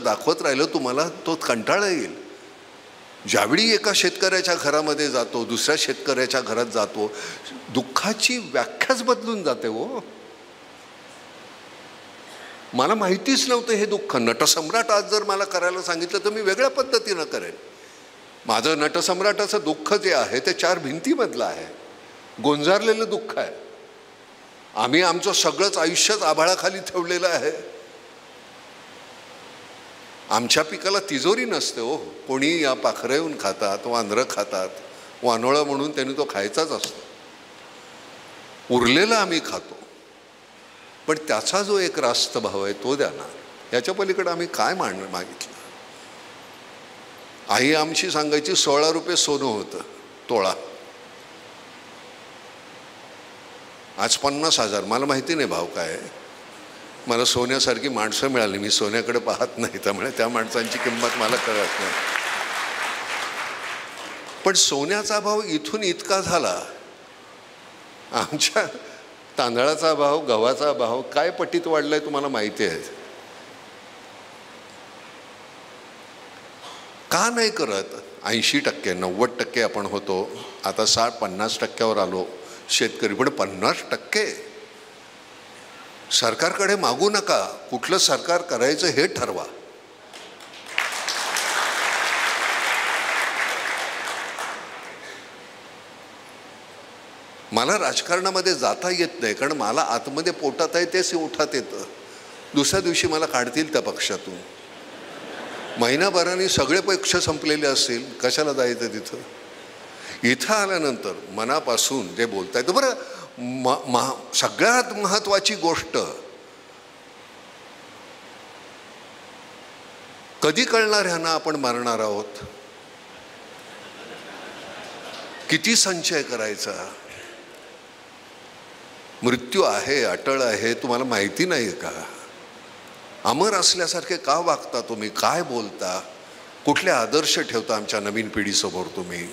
दाखवत राहिलं तुम्हाला तो कंटाळा येईल. ज्यावेळी एका शेतकऱ्याच्या घरामध्ये जातो, दुसऱ्या शेतकऱ्याच्या घरात जातो, दुःखाची व्याख्याच बदलून जाते. हो, मला माहितीच नव्हतं हे दुःख. नटसम्राट आज जर मला करायला सांगितलं तर मी वेगळ्या पद्धतीनं करेन. माझं नटसम्राटाचं दुःख जे आहे ते 4 भिंतीमधलं आहे, गोंजारलेलं दुःख आहे. आम्ही आमचं सगळंच आयुष्यच आभाळाखाली ठेवलेलं आहे. आमच्या पिकाला तिजोरी नसते. हो, कोणी या पाखरं येऊन खातात, वानरं खातात, वानोळा म्हणून त्यांनी तो खायचाच असतो. उरलेला आम्ही खातो, पण त्याचा जो एक रास्त भाव आहे तो द्या ना. याच्या पलीकडे आम्ही काय मागितलं? आई आमची सांगायची 16 रुपये सोनं होतं तोळा, आज 50,000. मला माहिती नाही भाव काय आहे. मला सोन्यासारखी माणसं मिळाली, मी सोन्याकडे पाहत नाही, त्यामुळे त्या माणसांची किंमत मला कळत नाही. पण सोन्याचा भाव इथून इतका झाला, आमच्या तांदळाचा भाव, गव्हाचा भाव काय पटीत वाढलाय तुम्हाला माहिती आहे. का नाही करत? 80%, 90% आपण होतो, आता 60-50% आलो शेतकरी. पण 50% सरकारकडे मागू नका. कुठलं सरकार करायचं हे ठरवा. मला राजकारणामध्ये जाता येत नाही, कारण मला आतमध्ये पोटात आहे तेच ओठात येतं. दुसऱ्या दिवशी मला काढतील त्या पक्षातून. महिनाभराने सगळे पक्ष संपलेले असतील, कशाला जायचं तिथं? इथं आल्यानंतर मनापासून जे बोलता येतं. बरं, सगळ्यात महत्त्वाची गोष्ट कधी कळणार ह्यांना आपण मारणार आहोत? किती संचय करायचा? मृत्यू आहे, अटळ आहे, तुम्हाला माहिती नाही का? अमर असल्यासारखे का वागता तुम्ही? काय बोलता? कुठले आदर्श ठेवता आमच्या नवीन पिढीसमोर? तुम्ही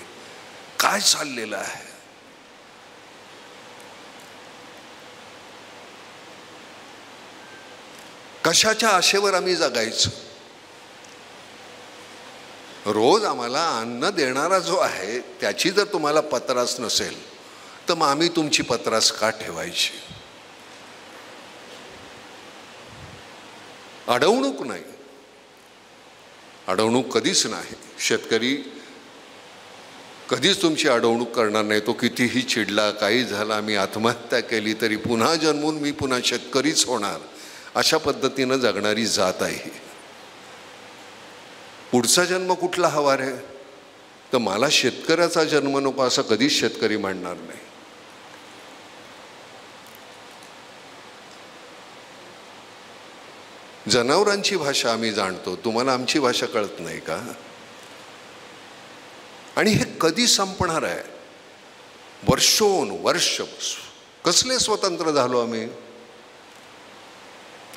काय चाललेलं आहे? कशाच्या आशेवर आम्ही जगायचं? रोज आम्हाला अन्न देणारा जो आहे त्याची जर तुम्हाला पत्रास नसेल तर मग आम्ही तुमची पत्रास का ठेवायची? अडवणूक नाही, अडवणूक कधीच नाही. शेतकरी कधीच तुमची अडवणूक करणार नाही. तो कितीही चिडला, काही झाला, मी आत्महत्या केली तरी पुन्हा जन्मून मी पुन्हा शेतकरीच होणार, अशा पद्धतीनं जगणारी जात आहे. पुढचा जन्म कुठला हवा रे? तर मला शेतकऱ्याचा जन्म नको असं कधीच शेतकरी म्हणणार नाही. जनावरांची भाषा आम्ही जाणतो, तुम्हाला आमची भाषा कळत नाही का? आणि हे कधी संपणार आहे? वर्ष कसले स्वतंत्र झालो आम्ही?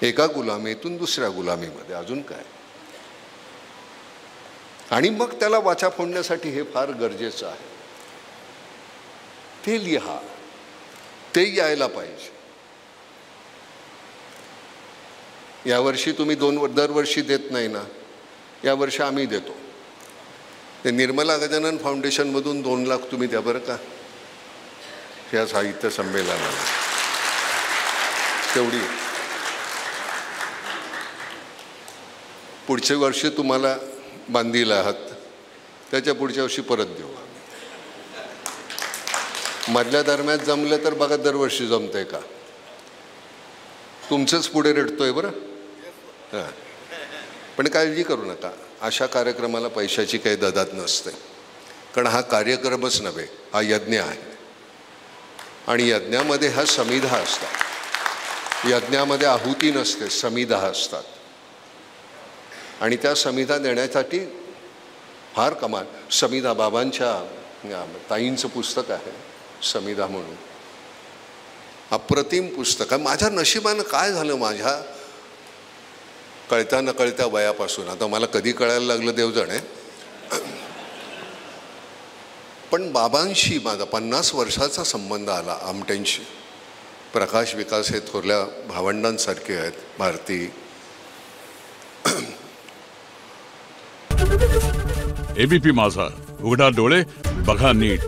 एका गुलामीतून दुसऱ्या गुलामीमध्ये, अजून काय? आणि मग त्याला वाचा फोडण्यासाठी हे फार गरजेचं आहे. ते लिहा, ते यायला पाहिजे. यावर्षी तुम्ही दरवर्षी देत नाही ना, यावर्षी आम्ही देतो. ते निर्मला गजानन फाउंडेशनमधून 2 लाख तुम्ही द्या बरं का, या साहित्य संमेलनाला. तेवढी पुढच्या वर्षी तुम्हाला बांधील आहात, त्याच्या पुढच्या वर्षी परत देऊ. मधल्या दरम्यान जमलं तर बघा दरवर्षी जमतंय का. तुमचंच पुढे रडतोय बरं. हां, पण काळजी करू नका, अशा कार्यक्रमाला पैशाची काही ददात नसते. कारण हा कार्यक्रमच नव्हे, हा यज्ञ आहे. आणि यज्ञामध्ये हा समिधा असतात. यज्ञामध्ये आहुती नसते, समिधा असतात. आणि त्या समिधा देण्यासाठी फार कमाल. समिधा बाबांच्या ताईंचं पुस्तक आहे समिधा म्हणून, अप्रतिम पुस्तक आहे. माझ्या नशिबानं काय झालं, माझ्या कळत्या नकळत्या वयापासून, आता मला कधी कळायला लागलं देव जाणे, पण बाबांशी माझा 50 वर्षाचा संबंध आला. आमट्यांशी प्रकाश विकास हे थोरल्या भावंडांसारखे आहेत, भारती. एबीपी माझा, उघडा डोळे बघा नीट.